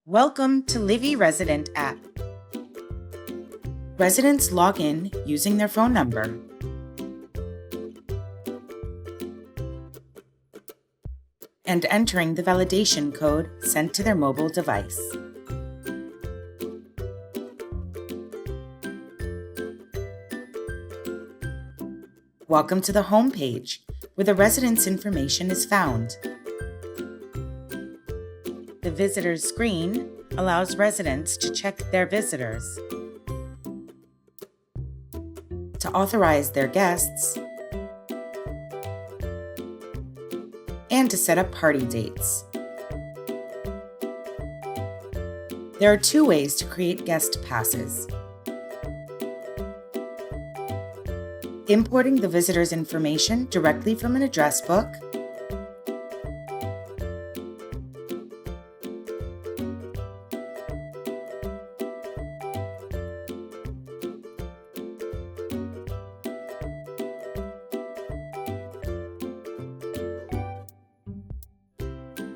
Welcome to Livvie Resident app. Residents log in using their phone number. And entering the validation code sent to their mobile device. Welcome to the home page, where the resident's information is found. The visitors screen allows residents to check their visitors, to authorize their guests, and to set up party dates. There are two ways to create guest passes: importing the visitor's information directly from an address book,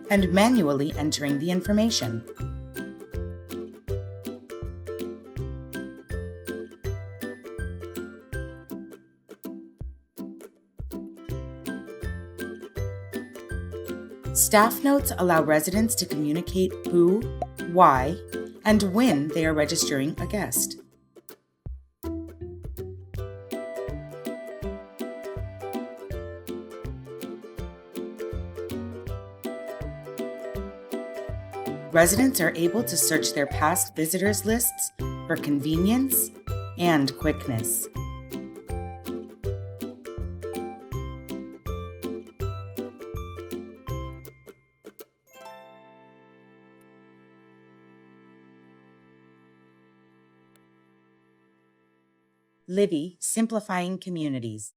and manually entering the information. Staff notes allow residents to communicate who, why, and when they are registering a guest. Residents are able to search their past visitors lists for convenience and quickness. Livvie, simplifying communities.